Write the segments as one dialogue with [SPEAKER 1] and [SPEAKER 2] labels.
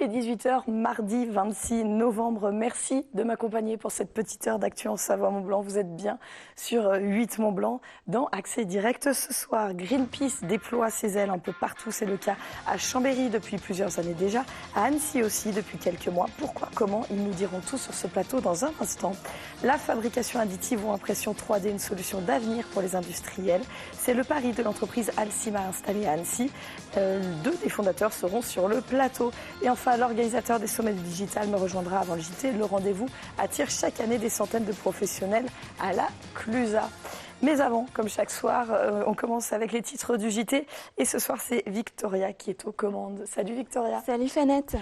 [SPEAKER 1] est 18 h, mardi 26 novembre. Merci de m'accompagner pour cette petite heure d'actu en Savoie-Mont-Blanc. Vous êtes bien sur 8 Mont-Blanc dans Accès Direct ce soir. Greenpeace déploie ses ailes un peu partout. C'est le cas à Chambéry depuis plusieurs années déjà, à Annecy aussi depuis quelques mois. Pourquoi, comment, ils nous diront tout sur ce plateau dans un instant. La fabrication additive ou impression 3D, une solution d'avenir pour les industriels. C'est le pari de l'entreprise Alcima installée à Annecy. Deux des fondateurs seront sur le plateau. Et enfin, l'organisateur des sommets du digital me rejoindra avant le JT. Le rendez-vous attire chaque année des centaines de professionnels à la Clusa. Mais avant, comme chaque soir, on commence avec les titres du JT. Et ce soir, c'est Victoria qui est aux commandes. Salut Victoria.
[SPEAKER 2] Salut Fanette.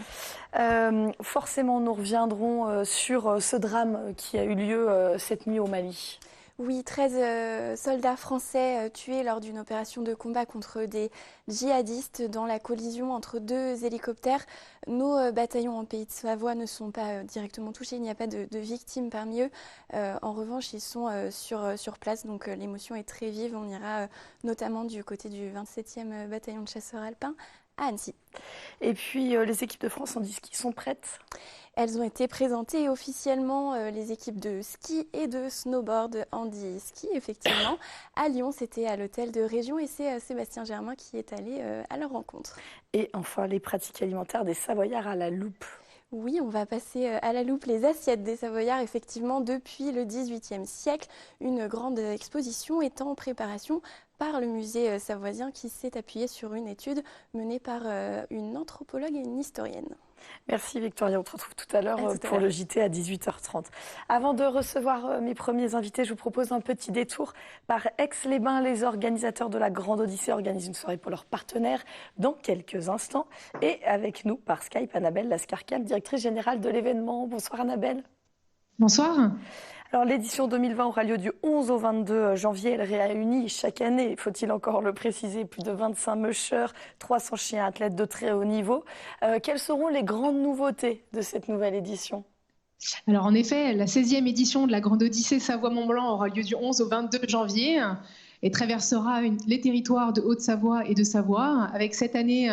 [SPEAKER 1] Forcément, nous reviendrons sur ce drame qui a eu lieu cette nuit au Mali.
[SPEAKER 2] Oui, 13 soldats français tués lors d'une opération de combat contre des djihadistes dans la collision entre deux hélicoptères. Nos bataillons en Pays de Savoie ne sont pas directement touchés, il n'y a pas de victimes parmi eux. En revanche, ils sont sur place, donc l'émotion est très vive. On ira notamment du côté du 27e bataillon de chasseurs alpins à Annecy.
[SPEAKER 1] Et puis, les équipes de France en disent qu'ils sont prêtes.
[SPEAKER 2] Elles ont été présentées officiellement, les équipes de ski et de snowboard handi-ski, effectivement. À Lyon, c'était à l'hôtel de région et c'est Sébastien Germain qui est allé à leur rencontre.
[SPEAKER 1] Et enfin, les pratiques alimentaires des Savoyards à la loupe.
[SPEAKER 2] Oui, on va passer à la loupe les assiettes des Savoyards. Effectivement, depuis le XVIIIe siècle, une grande exposition est en préparation par le musée savoisien qui s'est appuyé sur une étude menée par une anthropologue et une historienne.
[SPEAKER 1] Merci Victoria, on te retrouve tout à l'heure pour le JT à 18 h 30. Avant de recevoir mes premiers invités, je vous propose un petit détour par Aix-les-Bains. Les organisateurs de la Grande Odyssée organisent une soirée pour leurs partenaires dans quelques instants. Et avec nous par Skype, Annabelle Lascarcale, directrice générale de l'événement. Bonsoir Annabelle.
[SPEAKER 3] Bonsoir.
[SPEAKER 1] Alors l'édition 2020 aura lieu du 11 au 22 janvier. Elle réunit chaque année, faut-il encore le préciser, plus de 25 mushers, 300 chiens athlètes de très haut niveau. Quelles seront les grandes nouveautés de cette nouvelle édition ?
[SPEAKER 3] Alors en effet, la 16e édition de la Grande Odyssée Savoie-Mont-Blanc aura lieu du 11 au 22 janvier et traversera les territoires de Haute-Savoie et de Savoie, avec cette année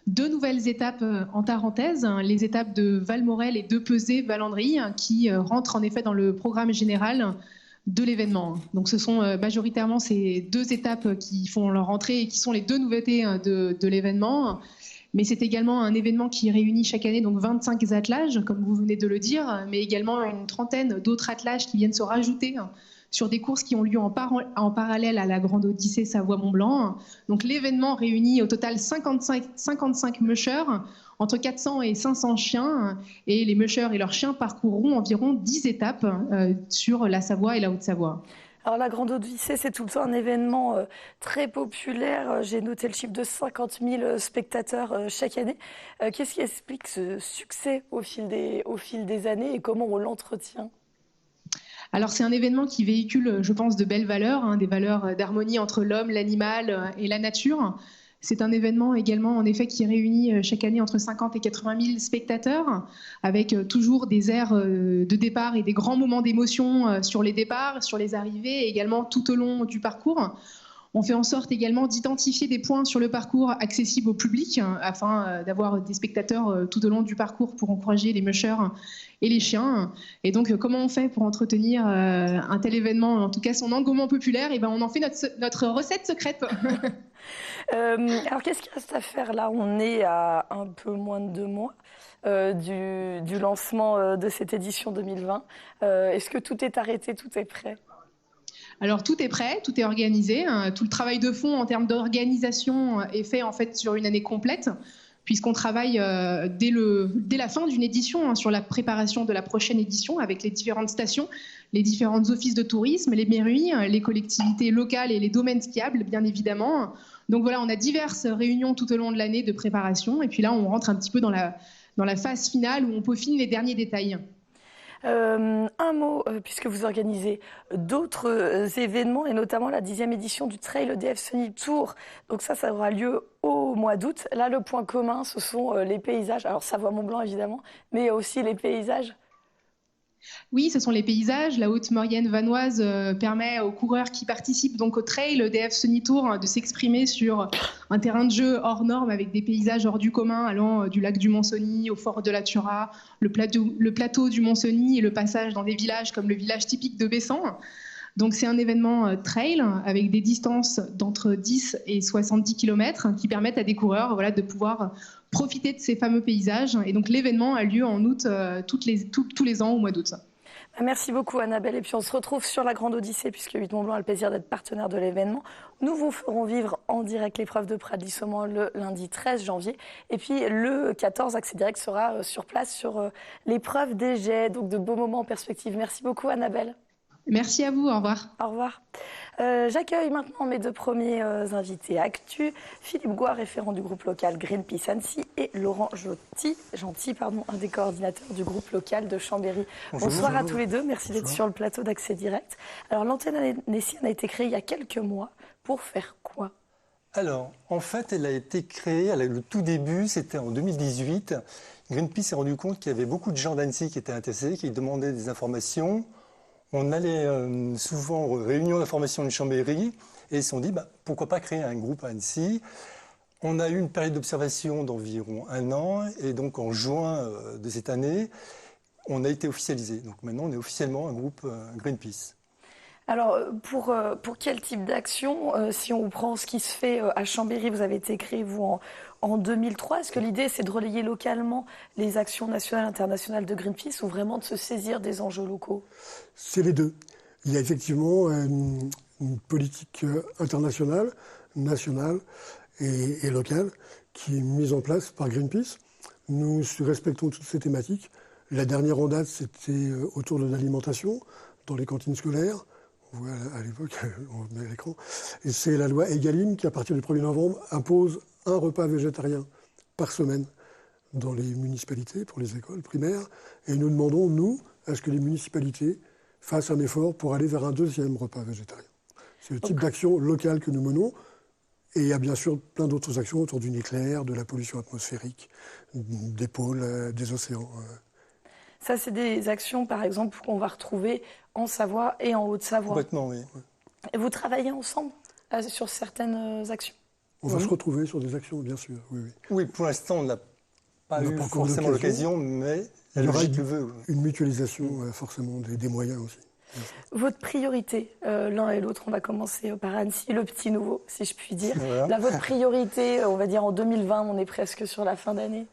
[SPEAKER 3] deux nouvelles étapes en Tarentaise, les étapes de Valmorel et de Pesé-Valandry, qui rentrent en effet dans le programme général de l'événement. Donc ce sont majoritairement ces deux étapes qui font leur entrée et qui sont les deux nouveautés de l'événement. Mais c'est également un événement qui réunit chaque année donc 25 attelages, comme vous venez de le dire, mais également une trentaine d'autres attelages qui viennent se rajouter sur des courses qui ont lieu en parallèle à la Grande Odyssée Savoie-Mont-Blanc. Donc l'événement réunit au total 55 mushers, entre 400 et 500 chiens, et les mushers et leurs chiens parcourront environ 10 étapes sur la Savoie et la Haute-Savoie.
[SPEAKER 1] Alors la Grande Odyssée, c'est tout le temps un événement très populaire. J'ai noté le chiffre de 50 000 spectateurs chaque année. Qu'est-ce qui explique ce succès au fil des années et comment on l'entretient ?
[SPEAKER 3] Alors c'est un événement qui véhicule, je pense, de belles valeurs, des valeurs d'harmonie entre l'homme, l'animal et la nature. C'est un événement également, en effet, qui réunit chaque année entre 50 et 80 000 spectateurs, avec toujours des aires de départ et des grands moments d'émotion sur les départs, sur les arrivées, et également tout au long du parcours. On fait en sorte également d'identifier des points sur le parcours accessibles au public, afin d'avoir des spectateurs tout au long du parcours pour encourager les mushers et les chiens. Et donc, comment on fait pour entretenir un tel événement, en tout cas son engouement populaire ? Et ben, on en fait notre recette secrète.
[SPEAKER 1] Alors, qu'est-ce qu'il reste à faire là ? On est à un peu moins de 2 mois du lancement de cette édition 2020. Est-ce que tout est arrêté, tout est prêt ?
[SPEAKER 3] Alors tout est prêt, tout est organisé. Tout le travail de fond en termes d'organisation est fait en fait sur une année complète, puisqu'on travaille dès la fin d'une édition sur la préparation de la prochaine édition avec les différentes stations, les différents offices de tourisme, les mairies, les collectivités locales et les domaines skiables, bien évidemment. Donc voilà, on a diverses réunions tout au long de l'année de préparation, et puis là on rentre un petit peu dans la phase finale où on peaufine les derniers détails.
[SPEAKER 1] Un mot, puisque vous organisez d'autres événements, et notamment la 10e édition du Trail EDF Sunny Tour. Donc ça aura lieu au mois d'août. Là, le point commun, ce sont les paysages. Alors Savoie-Mont-Blanc, évidemment, mais aussi les paysages.
[SPEAKER 3] Oui, ce sont les paysages. La Haute-Maurienne vanoise permet aux coureurs qui participent donc au trail DF Semi-Tour de s'exprimer sur un terrain de jeu hors norme avec des paysages hors du commun allant du lac du Mont-Cenis au fort de la Tura, le plateau du Mont-Cenis et le passage dans des villages comme le village typique de Bessan. Donc c'est un événement trail avec des distances d'entre 10 et 70 km qui permettent à des coureurs de pouvoir profiter de ces fameux paysages. Et donc l'événement a lieu en août tous les ans au mois d'août.
[SPEAKER 1] Merci beaucoup Annabelle. Et puis on se retrouve sur la Grande Odyssée puisque 8 Mont Blanc a le plaisir d'être partenaire de l'événement. Nous vous ferons vivre en direct l'épreuve de Pradly-Saumon le lundi 13 janvier. Et puis le 14, Accès Direct sera sur place sur l'épreuve des jets. Donc de beaux moments en perspective. Merci beaucoup Annabelle.
[SPEAKER 3] Merci à vous, au revoir.
[SPEAKER 1] Au revoir. J'accueille maintenant mes deux premiers invités actu. Philippe Goua, référent du groupe local Greenpeace Annecy, et Laurent Gentil, un des coordinateurs du groupe local de Chambéry. Bonsoir à tous les deux, merci d'être sur le plateau d'Accès Direct. Alors l'antenne annécienne a été créée il y a quelques mois pour faire quoi?
[SPEAKER 4] Alors, en fait, elle a été créée, le tout début, c'était en 2018. Greenpeace s'est rendu compte qu'il y avait beaucoup de gens d'Annecy qui étaient intéressés, qui demandaient des informations. On allait souvent aux réunions d'information de Chambéry et ils se sont dit pourquoi pas créer un groupe à Annecy. On a eu une période d'observation d'environ 1 an et donc en juin de cette année, on a été officialisé. Donc maintenant, on est officiellement un groupe Greenpeace.
[SPEAKER 1] Alors, pour quel type d'action, si on prend ce qui se fait à Chambéry, vous avez été créé, vous, en 2003. Est-ce que l'idée, c'est de relayer localement les actions nationales et internationales de Greenpeace ou vraiment de se saisir des enjeux locaux?
[SPEAKER 5] C'est les deux. Il y a effectivement une politique internationale, nationale et locale qui est mise en place par Greenpeace. Nous respectons toutes ces thématiques. La dernière en date, c'était autour de l'alimentation, dans les cantines scolaires. On voit à l'époque, on met à l'écran. Et c'est la loi Egalim qui, à partir du 1er novembre, impose un repas végétarien par semaine dans les municipalités, pour les écoles primaires. Et nous demandons, nous, à ce que les municipalités fassent un effort pour aller vers un 2e repas végétarien. C'est le type d'action locale que nous menons. Et il y a bien sûr plein d'autres actions autour du nucléaire, de la pollution atmosphérique, des pôles, des océans.
[SPEAKER 1] Ça, c'est des actions, par exemple, qu'on va retrouver en Savoie et en Haute-Savoie.
[SPEAKER 4] Complètement, oui.
[SPEAKER 1] Et vous travaillez ensemble sur certaines actions?
[SPEAKER 5] On va se retrouver sur des actions, bien sûr. Oui, oui.
[SPEAKER 4] Oui, pour l'instant, on n'a pas eu forcément l'occasion, mais
[SPEAKER 5] il y aura
[SPEAKER 4] une
[SPEAKER 5] mutualisation forcément des moyens aussi.
[SPEAKER 1] Votre priorité, l'un et l'autre, on va commencer par Annecy, le petit nouveau, si je puis dire.
[SPEAKER 4] Voilà.
[SPEAKER 1] Là, votre priorité, on va dire en 2020, on est presque sur la fin d'année.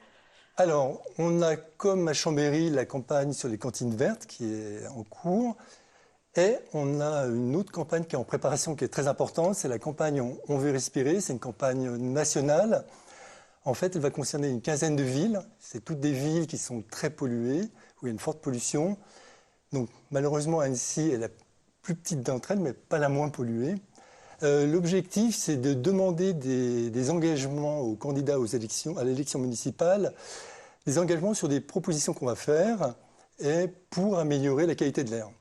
[SPEAKER 4] Alors, on a comme à Chambéry la campagne sur les cantines vertes qui est en cours. Et on a une autre campagne qui est en préparation qui est très importante, c'est la campagne On veut respirer, c'est une campagne nationale. En fait, elle va concerner une quinzaine de villes. C'est toutes des villes qui sont très polluées, où il y a une forte pollution. Donc malheureusement, Annecy est la plus petite d'entre elles, mais pas la moins polluée. L'objectif, c'est de demander des engagements aux candidats à l'élection municipale, des engagements sur des propositions qu'on va faire et pour améliorer la qualité de l'air.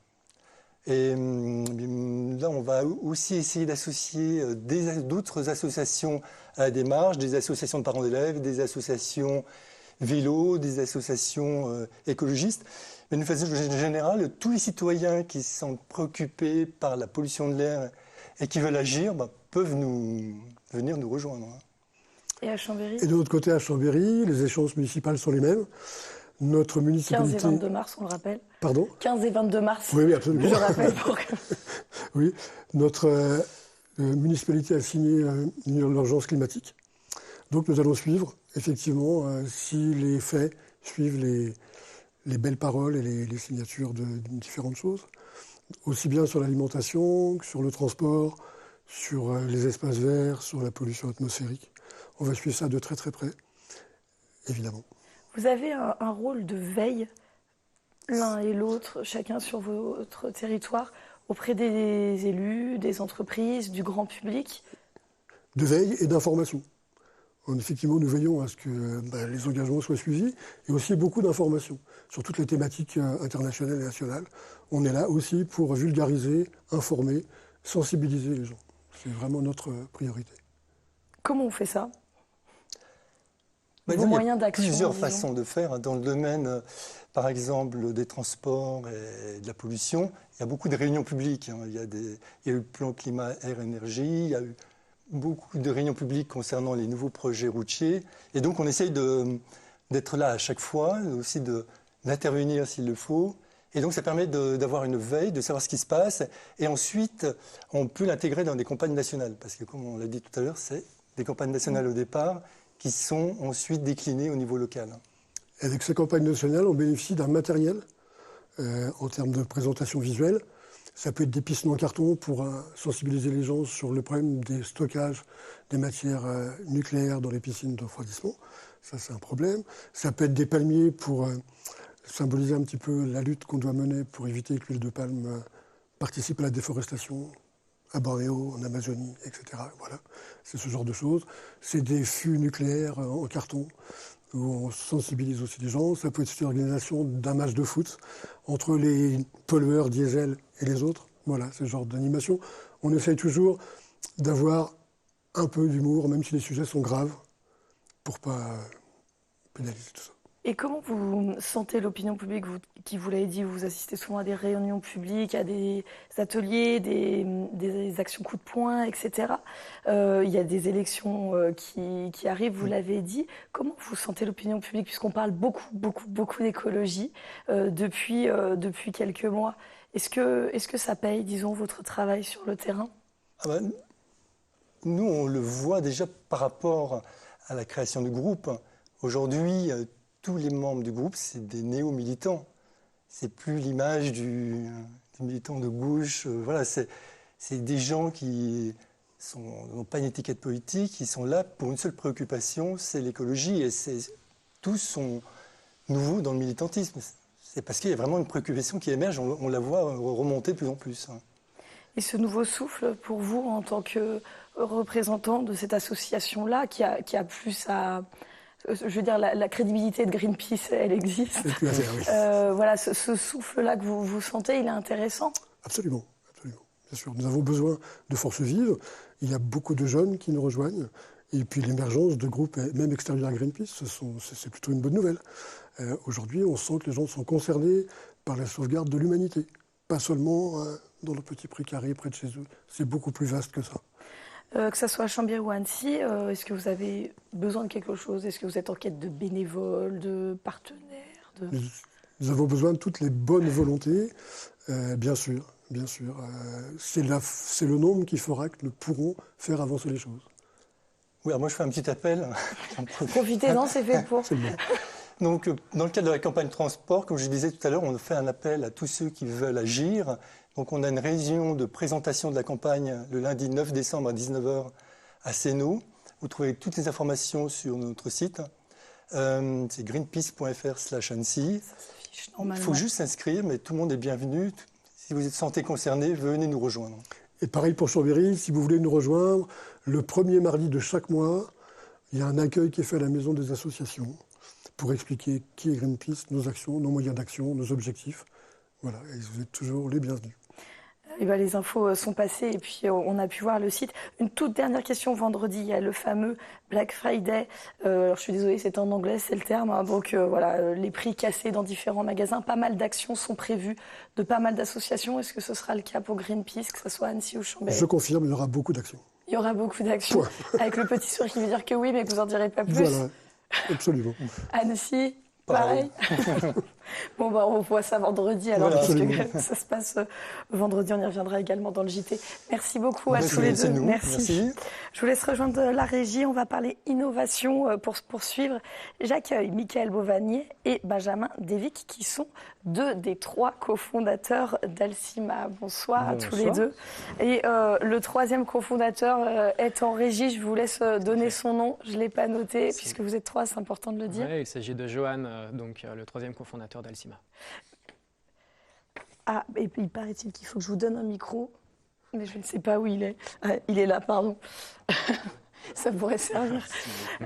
[SPEAKER 4] Et là, on va aussi essayer d'associer d'autres associations à la démarche, des associations de parents d'élèves, des associations vélo, des associations écologistes. Mais d'une façon générale, tous les citoyens qui sont préoccupés par la pollution de l'air et qui veulent agir peuvent venir nous rejoindre.
[SPEAKER 1] Et à Chambéry?
[SPEAKER 5] Et de l'autre côté, à Chambéry, les échéances municipales sont les mêmes. Notre municipalité...
[SPEAKER 1] 15 et 22 mars, on le rappelle.
[SPEAKER 5] Pardon?
[SPEAKER 1] 15 et 22 mars.
[SPEAKER 5] Oui, oui, absolument.
[SPEAKER 1] Je rappelle pour que...
[SPEAKER 5] Oui, notre municipalité a signé une urgence climatique. Donc nous allons suivre, effectivement, si les faits suivent les belles paroles et les signatures de différentes choses, aussi bien sur l'alimentation que sur le transport, sur les espaces verts, sur la pollution atmosphérique. On va suivre ça de très très près, évidemment.
[SPEAKER 1] Vous avez un rôle de veille, l'un et l'autre, chacun sur votre territoire, auprès des élus, des entreprises, du grand public?
[SPEAKER 5] De veille et d'information. Effectivement, nous veillons à ce que les engagements soient suivis et aussi beaucoup d'informations sur toutes les thématiques internationales et nationales. On est là aussi pour vulgariser, informer, sensibiliser les gens. C'est vraiment notre priorité.
[SPEAKER 1] Comment on fait ça? vos moyens d'action?
[SPEAKER 4] Il y a plusieurs façons de faire. Dans le domaine, par exemple, des transports et de la pollution, il y a beaucoup de réunions publiques. Il y a eu le plan climat, air, énergie, il y a eu beaucoup de réunions publiques concernant les nouveaux projets routiers. Et donc, on essaye d'être là à chaque fois, aussi d'intervenir s'il le faut. Et donc, ça permet d'avoir une veille, de savoir ce qui se passe. Et ensuite, on peut l'intégrer dans des campagnes nationales. Parce que, comme on l'a dit tout à l'heure, c'est des campagnes nationales au départ qui sont ensuite déclinées au niveau local.
[SPEAKER 5] Avec ces campagnes nationales, on bénéficie d'un matériel en termes de présentation visuelle. Ça peut être des pistes en carton pour sensibiliser les gens sur le problème des stockages des matières nucléaires dans les piscines de refroidissement. Ça, c'est un problème. Ça peut être des palmiers pour symboliser un petit peu la lutte qu'on doit mener pour éviter que l'huile de palme participe à la déforestation à Bornéo, en Amazonie, etc. Voilà, c'est ce genre de choses. C'est des fûts nucléaires en carton où on sensibilise aussi les gens. Ça peut être une organisation d'un match de foot entre les pollueurs diesel et les autres. Voilà, c'est ce genre d'animation. On essaye toujours d'avoir un peu d'humour, même si les sujets sont graves, pour pas pénaliser tout ça.
[SPEAKER 1] Et comment vous sentez l'opinion publique, vous, qui, vous l'avez dit, vous assistez souvent à des réunions publiques, à des ateliers, des actions coup de poing, etc. Il y a des élections qui arrivent, vous l'avez dit. Comment vous sentez l'opinion publique, puisqu'on parle beaucoup d'écologie depuis quelques mois. Est-ce que ça paye, disons, votre travail sur le terrain?
[SPEAKER 4] Nous, on le voit déjà par rapport à la création du groupe. Aujourd'hui, tous les membres du groupe, c'est des néo-militants. C'est plus l'image du militant de gauche. Voilà, c'est des gens qui n'ont pas une étiquette politique, qui sont là pour une seule préoccupation, c'est l'écologie. Et tous sont nouveaux dans le militantisme. C'est parce qu'il y a vraiment une préoccupation qui émerge, on la voit remonter de plus en plus.
[SPEAKER 1] Et ce nouveau souffle, pour vous, en tant que représentant de cette association-là, qui a plus à... Je veux dire, la crédibilité de Greenpeace, elle existe.
[SPEAKER 5] Oui.
[SPEAKER 1] Voilà, ce souffle-là que vous sentez, il est intéressant.
[SPEAKER 5] Absolument, absolument. Bien sûr, nous avons besoin de forces vives. Il y a beaucoup de jeunes qui nous rejoignent. Et puis l'émergence de groupes, même extérieurs à Greenpeace, c'est plutôt une bonne nouvelle. Aujourd'hui, on sent que les gens sont concernés par la sauvegarde de l'humanité. Pas seulement dans le petit précaré près de chez eux. C'est beaucoup plus vaste que ça.
[SPEAKER 1] Que ce soit à Chambéry ou à Annecy, est-ce que vous avez besoin de quelque chose? Est-ce que vous êtes en quête de bénévoles, de partenaires
[SPEAKER 5] Nous avons besoin de toutes les bonnes volontés, bien sûr. C'est le nombre qui fera que nous pourrons faire avancer les choses.
[SPEAKER 4] Oui, alors moi je fais un petit appel.
[SPEAKER 1] Profitez-en, c'est fait pour.
[SPEAKER 5] C'est bon.
[SPEAKER 4] Donc, dans le cadre de la campagne transport, comme je disais tout à l'heure, on fait un appel à tous ceux qui veulent agir. Donc, on a une réunion de présentation de la campagne le lundi 9 décembre à 19h à Sénaux. Vous trouvez toutes les informations sur notre site. C'est greenpeace.fr/Annecy. Il faut juste s'inscrire, mais tout le monde est bienvenu. Si vous êtes sentez concerné, venez nous rejoindre.
[SPEAKER 5] Et pareil pour Chambéry, si vous voulez nous rejoindre, le premier mardi de chaque mois, il y a un accueil qui est fait à la maison des associations pour expliquer qui est Greenpeace, nos actions, nos moyens d'action, nos objectifs. Voilà, et vous êtes toujours les bienvenus.
[SPEAKER 1] Et ben, les infos sont passées et puis on a pu voir le site. Une toute dernière question. Vendredi, il y a le fameux Black Friday. Alors, je suis désolée, c'est en anglais, c'est le terme. Hein. Donc voilà, les prix cassés dans différents magasins. Pas mal d'actions sont prévues de pas mal d'associations. Est-ce que ce sera le cas pour Greenpeace, que ce soit Annecy ou Chambéry?
[SPEAKER 5] Je confirme, il y aura beaucoup d'actions.
[SPEAKER 1] Il y aura beaucoup d'actions. Avec le petit sourire qui veut dire que oui, mais que vous n'en direz pas plus.
[SPEAKER 5] Voilà, absolument.
[SPEAKER 1] Annecy, pareil. Bon, bah, on voit ça vendredi, alors,
[SPEAKER 4] Voilà,
[SPEAKER 1] puisque ça se passe vendredi. On y reviendra également dans le JT. Merci beaucoup à tous les deux.
[SPEAKER 4] Merci.
[SPEAKER 1] Je vous laisse rejoindre la régie. On va parler innovation pour se poursuivre. J'accueille Michael Bovanier et Benjamin Devic, qui sont deux des trois cofondateurs d'Alcima. Bonsoir à tous les deux. Et le troisième cofondateur est en régie. Je vous laisse donner son nom. Je ne l'ai pas noté, puisque vous êtes trois, c'est important de le dire.
[SPEAKER 6] Oui, il s'agit de Johan, donc le troisième cofondateur d'Alcima.
[SPEAKER 1] Ah, et puis il paraît-il qu'il faut que je vous donne un micro, mais je ne sais pas où il est. Ah, il est là, pardon. Ça pourrait servir.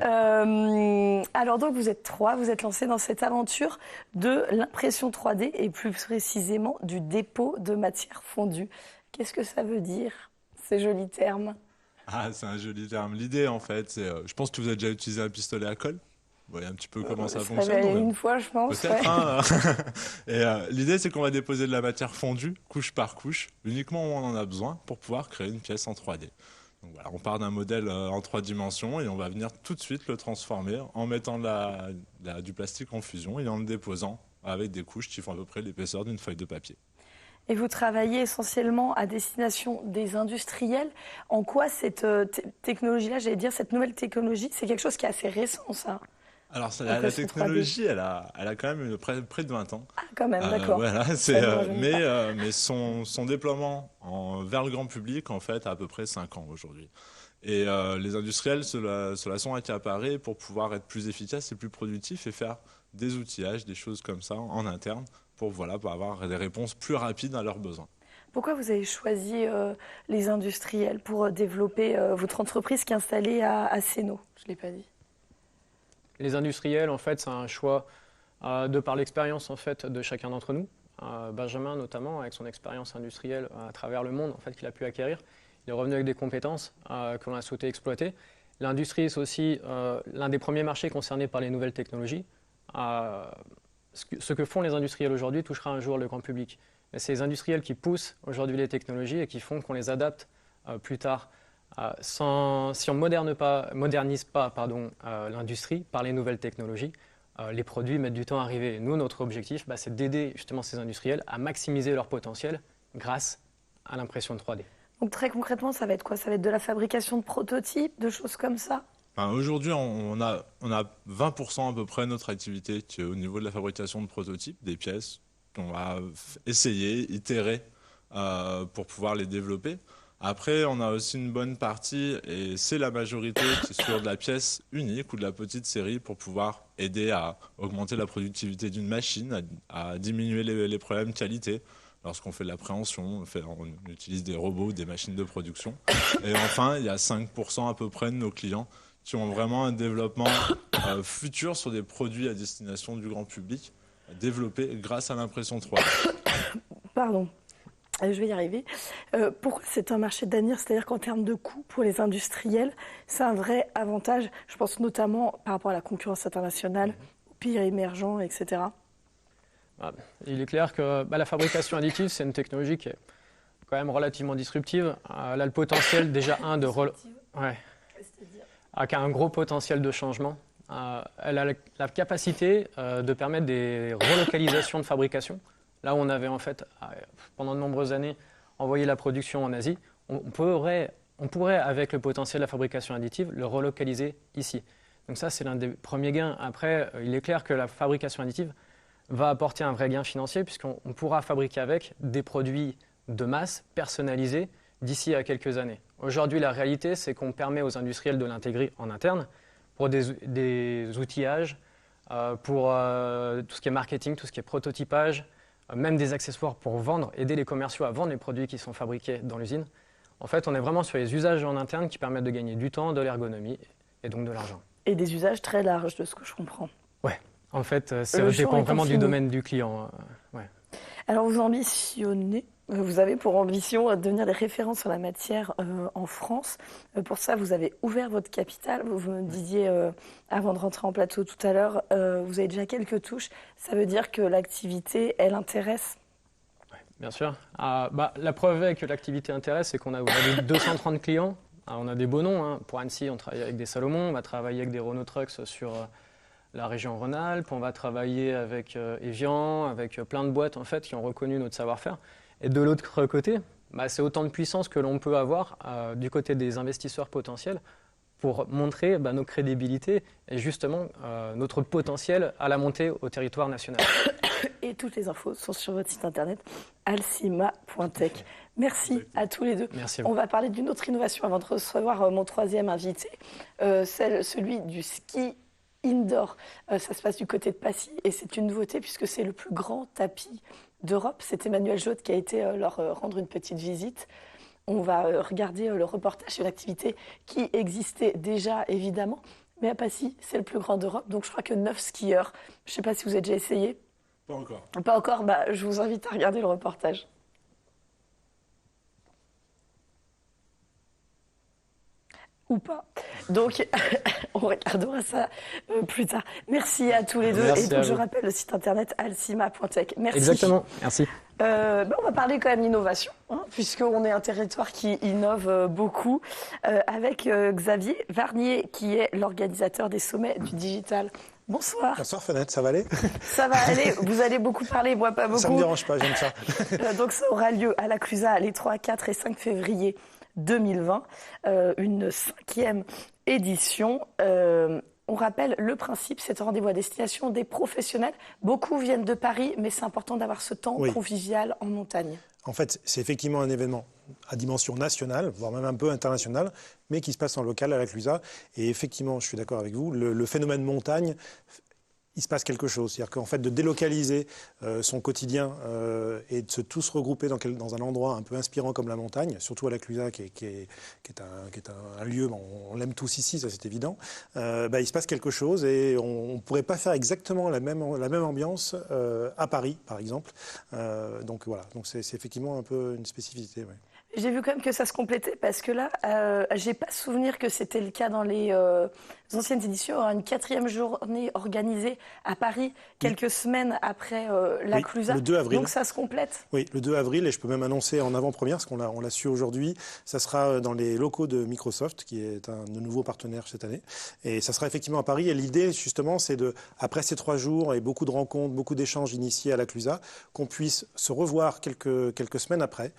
[SPEAKER 1] Alors donc vous êtes trois, vous êtes lancés dans cette aventure de l'impression 3D et plus précisément du dépôt de matière fondue. Qu'est-ce que ça veut dire, ces jolis termes?
[SPEAKER 7] Ah, c'est un joli terme. L'idée, en fait, c'est... je pense que vous avez déjà utilisé un pistolet à colle. Vous voyez un petit peu comment ça
[SPEAKER 1] se
[SPEAKER 7] fonctionne.
[SPEAKER 1] réveille une fois, je pense.
[SPEAKER 7] Peut-être. Hein. Et l'idée, c'est qu'on va déposer de la matière fondue, couche par couche, uniquement où on en a besoin, pour pouvoir créer une pièce en 3D. Donc voilà, on part d'un modèle en 3 dimensions et on va venir tout de suite le transformer en mettant du plastique en fusion et en le déposant avec des couches qui font à peu près l'épaisseur d'une feuille de papier.
[SPEAKER 1] Et vous travaillez essentiellement à destination des industriels. En quoi cette technologie-là, j'allais dire, cette nouvelle technologie, c'est quelque chose qui est assez récent, ça?
[SPEAKER 7] Alors, la technologie, elle a quand même près de 20 ans.
[SPEAKER 1] Ah, quand même, d'accord.
[SPEAKER 7] Voilà, mais son déploiement vers le grand public, en fait, a à peu près 5 ans aujourd'hui. Et les industriels se la sont accaparés pour pouvoir être plus efficaces et plus productifs et faire des outillages, des choses comme ça en interne pour avoir des réponses plus rapides à leurs besoins.
[SPEAKER 1] Pourquoi vous avez choisi les industriels pour développer votre entreprise qui est installée à Sénaux? Je ne l'ai pas dit.
[SPEAKER 6] Les industriels, en fait, c'est un choix de par l'expérience en fait, de chacun d'entre nous. Benjamin, notamment, avec son expérience industrielle à travers le monde en fait, qu'il a pu acquérir, il est revenu avec des compétences que l'on a souhaité exploiter. L'industrie, c'est aussi l'un des premiers marchés concernés par les nouvelles technologies. Ce que font les industriels aujourd'hui touchera un jour le grand public. Mais c'est les industriels qui poussent aujourd'hui les technologies et qui font qu'on les adapte plus tard. Si on ne modernise pas l'industrie par les nouvelles technologies, les produits mettent du temps à arriver. Nous, notre objectif, c'est d'aider justement ces industriels à maximiser leur potentiel grâce à l'impression de 3D.
[SPEAKER 1] Donc très concrètement, ça va être quoi? Ça va être de la fabrication de prototypes, de choses comme ça?
[SPEAKER 7] Aujourd'hui, on a 20% à peu près de notre activité qui est au niveau de la fabrication de prototypes, des pièces qu'on va essayer, itérer pour pouvoir les développer. Après, on a aussi une bonne partie, et c'est la majorité, qui est sur de la pièce unique ou de la petite série pour pouvoir aider à augmenter la productivité d'une machine, à diminuer les problèmes de qualité. Lorsqu'on fait de l'appréhension, on utilise des robots, des machines de production. Et enfin, il y a 5% à peu près de nos clients qui ont vraiment un développement futur sur des produits à destination du grand public, développés grâce à l'impression 3D.
[SPEAKER 1] Pardon. Je vais y arriver. Pourquoi c'est un marché d'avenir? C'est-à-dire qu'en termes de coûts pour les industriels, c'est un vrai avantage. Je pense notamment par rapport à la concurrence internationale, aux pays émergents, etc.
[SPEAKER 6] Il est clair que la fabrication additive, c'est une technologie qui est quand même relativement disruptive. Elle a le potentiel déjà qui a un gros potentiel de changement. Elle a la capacité de permettre des relocalisations de fabrication. Là où on avait en fait, pendant de nombreuses années, envoyé la production en Asie, on pourrait, avec le potentiel de la fabrication additive, le relocaliser ici. Donc ça, c'est l'un des premiers gains. Après, il est clair que la fabrication additive va apporter un vrai gain financier puisqu'on pourra fabriquer avec des produits de masse personnalisés d'ici à quelques années. Aujourd'hui, la réalité, c'est qu'on permet aux industriels de l'intégrer en interne pour des outillages, pour tout ce qui est marketing, tout ce qui est prototypage, même des accessoires pour vendre, aider les commerciaux à vendre les produits qui sont fabriqués dans l'usine. En fait, on est vraiment sur les usages en interne qui permettent de gagner du temps, de l'ergonomie et donc de l'argent.
[SPEAKER 1] Et des usages très larges, de ce que je comprends.
[SPEAKER 6] Ouais, en fait, ça dépend vraiment du domaine du client. Ouais.
[SPEAKER 1] Alors, vous avez pour ambition de devenir des références en la matière en France. Pour ça, vous avez ouvert votre capital. Vous me disiez, avant de rentrer en plateau tout à l'heure, vous avez déjà quelques touches. Ça veut dire que l'activité, elle intéresse?
[SPEAKER 6] Oui, bien sûr. La preuve est que l'activité intéresse, c'est qu'on a aujourd'hui 230 clients. On a des beaux noms. Pour Annecy, on travaille avec des Salomon. On va travailler avec des Renault Trucks sur la région Rhône-Alpes. On va travailler avec Evian, avec plein de boîtes en fait, qui ont reconnu notre savoir-faire. Et de l'autre côté, c'est autant de puissance que l'on peut avoir du côté des investisseurs potentiels pour montrer nos crédibilités et justement notre potentiel à la montée au territoire national.
[SPEAKER 1] Et toutes les infos sont sur votre site internet alcima.tech. Merci à tous les deux.
[SPEAKER 6] Merci à vous.
[SPEAKER 1] On va parler d'une autre innovation avant de recevoir mon troisième invité, celui du ski indoor. Ça se passe du côté de Passy et c'est une nouveauté puisque c'est le plus grand tapis d'Europe. C'est Emmanuel Jaude qui a été leur rendre une petite visite. On va regarder le reportage sur l'activité qui existait déjà évidemment, mais à Passy, c'est le plus grand d'Europe, donc je crois que 9 skieurs. Je ne sais pas si vous avez déjà essayé.
[SPEAKER 7] Pas encore.
[SPEAKER 1] Pas encore, je vous invite à regarder le reportage. ou pas. Donc, on regardera ça plus tard. Merci à tous les deux.
[SPEAKER 6] Merci
[SPEAKER 1] et donc,
[SPEAKER 6] à
[SPEAKER 1] je
[SPEAKER 6] vous.
[SPEAKER 1] rappelle le site internet alcima.tech. Merci.
[SPEAKER 6] Exactement, merci.
[SPEAKER 1] On va parler quand même innovation, puisqu'on est un territoire qui innove beaucoup, avec Xavier Varnier, qui est l'organisateur des sommets du digital. Bonsoir.
[SPEAKER 8] Bonsoir Fenêtre, ça va aller?
[SPEAKER 1] Ça va aller, vous allez beaucoup parler, moi pas beaucoup.
[SPEAKER 8] Ça me dérange pas, j'aime ça.
[SPEAKER 1] Donc ça aura lieu à la Clusa les 3, 4 et 5 février 2020, une 5e édition. On rappelle le principe, c'est un rendez-vous à destination des professionnels. Beaucoup viennent de Paris, mais c'est important d'avoir ce temps convivial en montagne.
[SPEAKER 8] En fait, c'est effectivement un événement à dimension nationale, voire même un peu internationale, mais qui se passe en local à la Clusa. Et effectivement, je suis d'accord avec vous, le phénomène montagne, il se passe quelque chose. C'est-à-dire qu'en fait, de délocaliser son quotidien et de se tous regrouper dans un endroit un peu inspirant comme la montagne, surtout à la Clusa, qui est un lieu, bon, on l'aime tous ici, ça c'est évident, il se passe quelque chose et on ne pourrait pas faire exactement la même ambiance à Paris, par exemple. Donc voilà, donc c'est effectivement un peu une spécificité. Ouais.
[SPEAKER 1] J'ai vu quand même que ça se complétait parce que là, j'ai pas souvenir que c'était le cas dans les anciennes éditions. Il y aura une 4e journée organisée à Paris quelques semaines après la Clusa.
[SPEAKER 8] Le 2 avril.
[SPEAKER 1] Donc ça se complète.
[SPEAKER 8] Oui, le 2 avril, et je peux même annoncer en avant-première, parce qu'on l'a su aujourd'hui, ça sera dans les locaux de Microsoft, qui est un de nouveaux partenaires cette année. Et ça sera effectivement à Paris. Et l'idée, justement, c'est après ces 3 jours et beaucoup de rencontres, beaucoup d'échanges initiés à la Clusa, qu'on puisse se revoir quelques semaines après,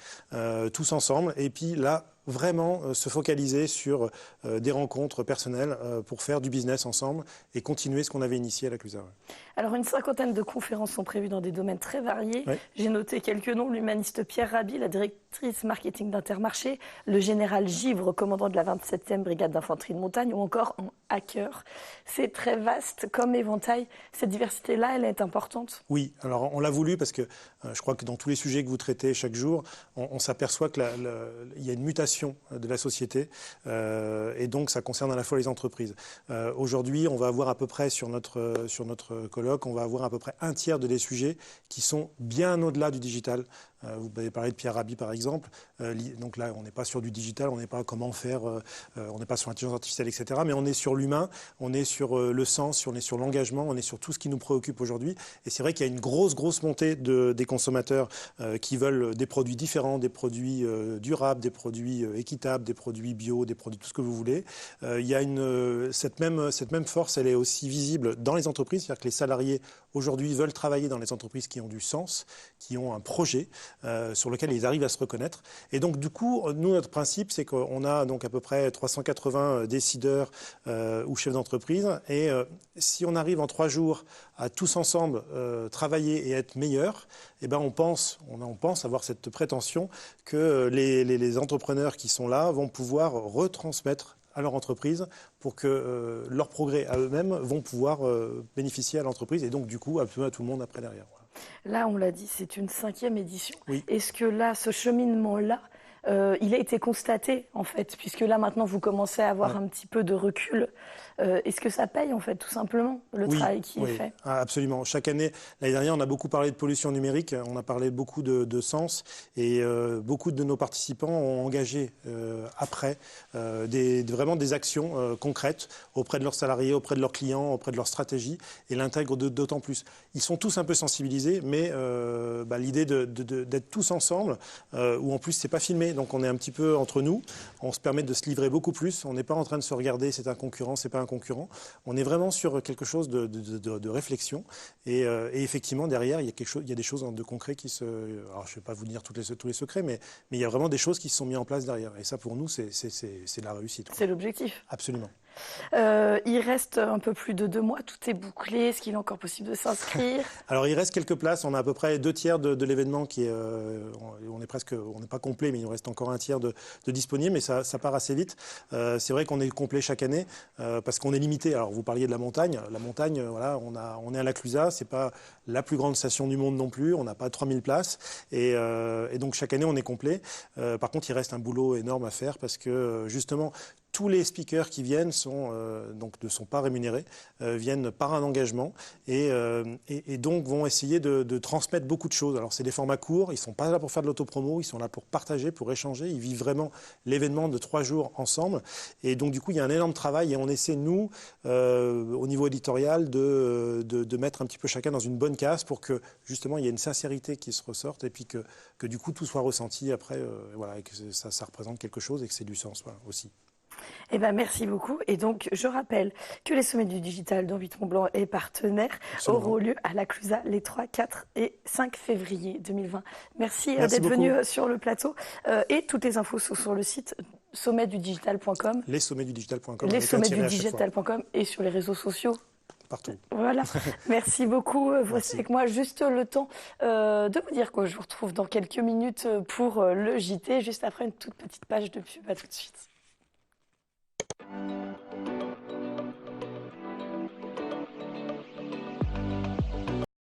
[SPEAKER 8] tous ensemble. Et puis là, vraiment se focaliser sur des rencontres personnelles pour faire du business ensemble et continuer ce qu'on avait initié à la Clusa.
[SPEAKER 1] Alors, une 50aine de conférences sont prévues dans des domaines très variés.
[SPEAKER 8] Oui.
[SPEAKER 1] J'ai noté quelques noms. L'humaniste Pierre Rabhi, la directrice marketing d'Intermarché, le général Givre, commandant de la 27e brigade d'infanterie de montagne, ou encore un hacker. C'est très vaste comme éventail. Cette diversité-là, elle est importante.
[SPEAKER 8] Oui, alors on l'a voulu parce que je crois que dans tous les sujets que vous traitez chaque jour, on s'aperçoit qu'il y a une mutation de la société et donc ça concerne à la fois les entreprises. Aujourd'hui, on va avoir à peu près sur notre colloque, on va avoir à peu près un tiers des sujets qui sont bien au-delà du digital. Vous avez parlé de Pierre Rabhi par exemple. Donc là, on n'est pas sur du digital, on n'est pas comment faire, on n'est pas sur l'intelligence artificielle, etc. Mais on est sur l'humain, on est sur le sens, on est sur l'engagement, on est sur tout ce qui nous préoccupe aujourd'hui. Et c'est vrai qu'il y a une grosse montée des consommateurs qui veulent des produits différents, des produits durables, des produits équitables, des produits bio, des produits tout ce que vous voulez. Il y a cette même force, elle est aussi visible dans les entreprises, c'est-à-dire que les salariés aujourd'hui veulent travailler dans les entreprises qui ont du sens, qui ont un projet sur lequel ils arrivent à se reconnaître. Et donc du coup, nous, notre principe, c'est qu'on a donc à peu près 380 décideurs ou chefs d'entreprise. Et si on arrive en 3 jours à tous ensemble travailler et être meilleurs, eh ben on pense avoir cette prétention que les entrepreneurs qui sont là vont pouvoir retransmettre à leur entreprise pour que leurs progrès à eux-mêmes vont pouvoir bénéficier à l'entreprise et donc du coup à tout le monde après derrière. Voilà.
[SPEAKER 1] Là, on l'a dit, c'est une 5e édition.
[SPEAKER 8] Oui.
[SPEAKER 1] Est-ce que là, ce cheminement-là, il a été constaté, en fait, puisque là, maintenant, vous commencez à avoir un petit peu de recul. Est-ce que ça paye, en fait, tout simplement, le travail qui est fait?
[SPEAKER 8] Ah, absolument. Chaque année, l'année dernière, on a beaucoup parlé de pollution numérique, on a parlé beaucoup de sens, et beaucoup de nos participants ont engagé après vraiment des actions concrètes auprès de leurs salariés, auprès de leurs clients, auprès de leur stratégie, et l'intègrent d'autant plus. Ils sont tous un peu sensibilisés, mais l'idée d'être tous ensemble, où en plus, c'est pas filmé, donc on est un petit peu entre nous, on se permet de se livrer beaucoup plus, on n'est pas en train de se regarder, c'est un concurrent, c'est pas un concurrent, on est vraiment sur quelque chose de réflexion et effectivement derrière il y a des choses de concret qui se... Alors je ne vais pas vous dire tous les secrets, mais il y a vraiment des choses qui se sont mises en place derrière et ça pour nous c'est de la réussite.
[SPEAKER 1] C'est l'objectif.
[SPEAKER 8] Absolument.
[SPEAKER 1] Il reste un peu plus de 2 mois, tout est bouclé, est-ce qu'il est encore possible de s'inscrire?
[SPEAKER 8] Alors il reste quelques places, on a à peu près 2 tiers de l'événement qui est, on n'est pas complet, mais il nous reste encore 1 tiers de disponible, mais ça part assez vite. C'est vrai qu'on est complet chaque année parce qu'on est limité. Alors vous parliez de la montagne, voilà, on est à la Clusa, c'est pas la plus grande station du monde non plus, on n'a pas 3000 places et donc chaque année on est complet. Par contre il reste un boulot énorme à faire parce que justement tous les speakers qui viennent donc ne sont pas rémunérés, viennent par un engagement et donc vont essayer de transmettre beaucoup de choses. Alors c'est des formats courts, ils ne sont pas là pour faire de l'autopromo, ils sont là pour partager, pour échanger, ils vivent vraiment l'événement de 3 jours ensemble. Et donc du coup il y a un énorme travail et on essaie nous, au niveau éditorial, de mettre un petit peu chacun dans une bonne case pour que justement il y ait une sincérité qui se ressorte et puis que du coup tout soit ressenti après, voilà, et que ça représente quelque chose et que c'est du sens, voilà, aussi.
[SPEAKER 1] Eh ben, merci beaucoup. Et donc, je rappelle que les sommets du digital dont 8 Mont-Blanc est partenaire auront lieu à la Clusa les 3, 4 et 5 février 2020. Merci d'être venu sur le plateau. Et toutes les infos sont sur le site sommetdudigital.com.
[SPEAKER 8] Lessommetsdudigital.com.
[SPEAKER 1] Lessommetsdudigital.com et sur les réseaux sociaux.
[SPEAKER 8] Partout.
[SPEAKER 1] Voilà, merci beaucoup. Voici avec moi juste le temps de vous dire que je vous retrouve dans quelques minutes pour le JT, juste après une toute petite page de pub. À tout de suite.